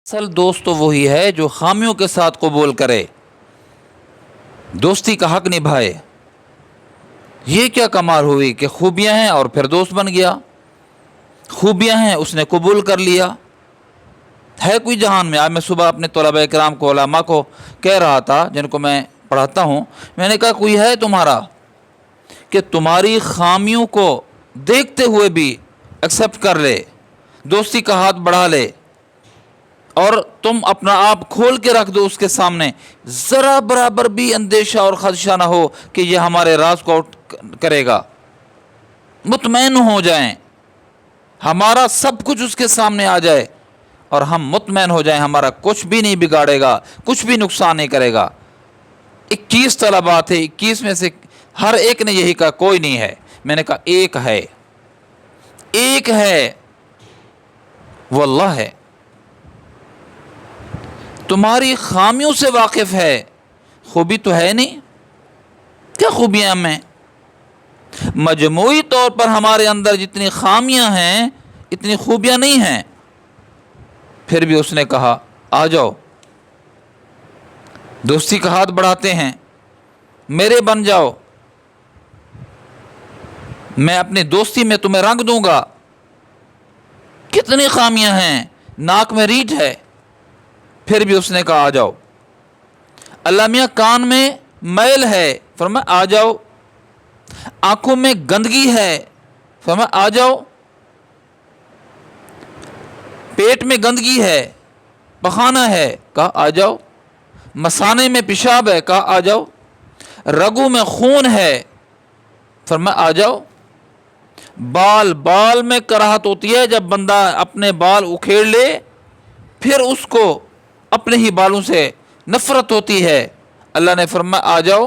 اصل دوست تو وہی ہے جو خامیوں کے ساتھ قبول کرے، دوستی کا حق نبھائے۔ یہ کیا کمال ہوئی کہ خوبیاں ہیں اور پھر دوست بن گیا، خوبیاں ہیں اس نے قبول کر لیا۔ ہے کوئی جہان میں؟ آج میں صبح اپنے طلباء کرام کو، علماء کو کہہ رہا تھا جن کو میں پڑھاتا ہوں، میں نے کہا کوئی ہے تمہارا کہ تمہاری خامیوں کو دیکھتے ہوئے بھی ایکسیپٹ کر لے، دوستی کا ہاتھ بڑھا لے، اور تم اپنا آپ کھول کے رکھ دو اس کے سامنے، ذرا برابر بھی اندیشہ اور خدشہ نہ ہو کہ یہ ہمارے راز کو آؤٹ کرے گا؟ مطمئن ہو جائیں، ہمارا سب کچھ اس کے سامنے آ جائے اور ہم مطمئن ہو جائیں ہمارا کچھ بھی نہیں بگاڑے گا، کچھ بھی نقصان نہیں کرے گا۔ 21 طلباء تھے، 21 میں سے ہر ایک نے یہی کہا کوئی نہیں ہے۔ میں نے کہا ایک ہے، ایک ہے، وہ اللہ ہے، تمہاری خامیوں سے واقف ہے، خوبی تو ہے نہیں۔ کیا خوبیاں ہمیں؟ مجموعی طور پر ہمارے اندر جتنی خامیاں ہیں اتنی خوبیاں نہیں ہیں۔ پھر بھی اس نے کہا آ جاؤ، دوستی کا ہاتھ بڑھاتے ہیں، میرے بن جاؤ، میں اپنی دوستی میں تمہیں رنگ دوں گا۔ کتنی خامیاں ہیں، ناک میں ریٹھ ہے، پھر بھی اس نے کہا آ جاؤ۔ اللہ میاں کان میں میل ہے، فرمایا آ جاؤ۔ آنکھوں میں گندگی ہے، فرمایا آ جاؤ۔ پیٹ میں گندگی ہے، پخانہ ہے، کہا آ جاؤ۔ مثانے میں پیشاب ہے، کہا آ جاؤ۔ رگوں میں خون ہے، فرمایا آ جاؤ۔ بال میں کراہت ہوتی ہے جب بندہ اپنے بال اکھیڑ لے، پھر اس کو اپنے ہی بالوں سے نفرت ہوتی ہے، اللہ نے فرمایا آ جاؤ،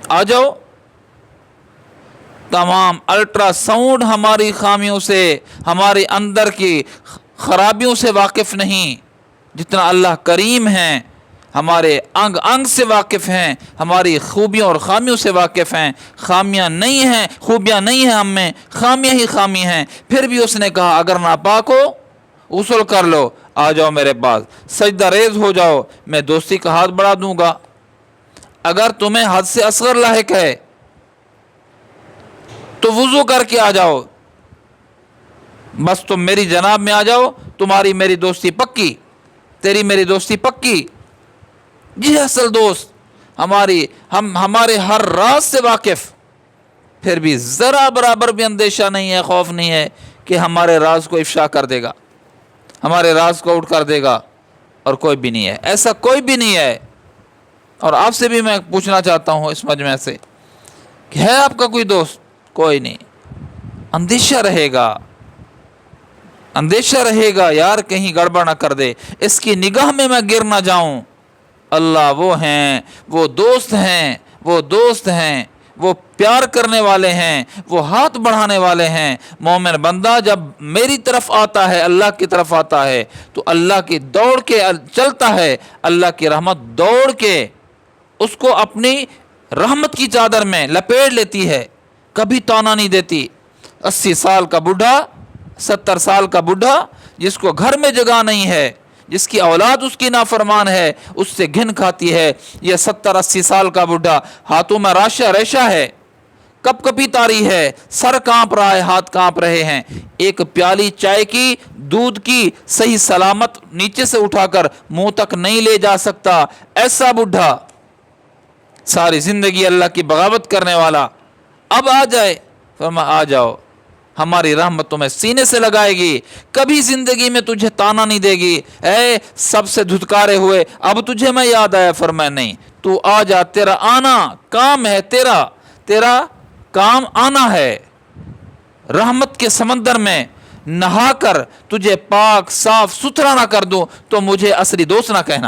آ جاؤ۔ تمام الٹرا ساؤنڈ ہماری خامیوں سے، ہمارے اندر کی خرابیوں سے واقف نہیں جتنا اللہ کریم ہیں، ہمارے انگ انگ سے واقف ہیں، ہماری خوبیوں اور خامیوں سے واقف ہیں۔ خامیاں نہیں ہیں، خوبیاں نہیں ہیں ہم میں، خامیاں ہی خامی ہیں۔ پھر بھی اس نے کہا اگر ناپاک ہو غسل کر لو، آ جاؤ میرے پاس، سجدہ ریز ہو جاؤ، میں دوستی کا ہاتھ بڑھا دوں گا۔ اگر تمہیں حد سے اصغر لاحق ہے تو وضو کر کے آ جاؤ، بس تم میری جناب میں آ جاؤ، تمہاری میری دوستی پکی، تیری میری دوستی پکی۔ یہ اصل دوست، ہمارے ہر راز سے واقف، پھر بھی ذرا برابر بھی اندیشہ نہیں ہے، خوف نہیں ہے کہ ہمارے راز کو افشا کر دے گا، ہمارے راز کو آؤٹ کر دے گا، اور کوئی بھی نہیں ہے، ایسا کوئی بھی نہیں ہے۔ اور آپ سے بھی میں پوچھنا چاہتا ہوں اس مجمع سے کہ ہے آپ کا کوئی دوست؟ کوئی نہیں۔ اندیشہ رہے گا، اندیشہ رہے گا یار کہیں گڑبڑ نہ کر دے، اس کی نگاہ میں گر نہ جاؤں۔ اللہ وہ ہیں، وہ دوست ہیں، وہ دوست ہیں، وہ پیار کرنے والے ہیں، وہ ہاتھ بڑھانے والے ہیں۔ مومن بندہ جب میری طرف آتا ہے، اللہ کی طرف آتا ہے، تو اللہ کی دوڑ کے چلتا ہے، اللہ کی رحمت دوڑ کے اس کو اپنی رحمت کی چادر میں لپیٹ لیتی ہے، کبھی تانا نہیں دیتی۔ 80 سال کا بوڑھا، 70 سال کا بوڑھا جس کو گھر میں جگہ نہیں ہے، جس کی اولاد اس کی نافرمان ہے، اس سے گھن کھاتی ہے۔ یہ 70-80 سال کا بوڑھا ہاتھوں میں راشا ریشہ ہے، کپ کپی تاری ہے، سر کانپ رہا ہے، ہاتھ کانپ رہے ہیں، ایک پیالی چائے کی، دودھ کی صحیح سلامت نیچے سے اٹھا کر منہ تک نہیں لے جا سکتا، ایسا بوڑھا ساری زندگی اللہ کی بغاوت کرنے والا اب آ جائے، فرمایا آ جاؤ، ہماری رحمت تمہیں سینے سے لگائے گی، کبھی زندگی میں تجھے تانا نہیں دے گی، اے سب سے دھتکارے ہوئے اب تجھے میں یاد آیا، فرمایا نہیں، تو آ جا، تیرا آنا کام ہے، تیرا کام آنا ہے۔ رحمت کے سمندر میں نہا کر تجھے پاک صاف ستھرا نہ کر دوں تو مجھے اصلی دوست نہ کہنا۔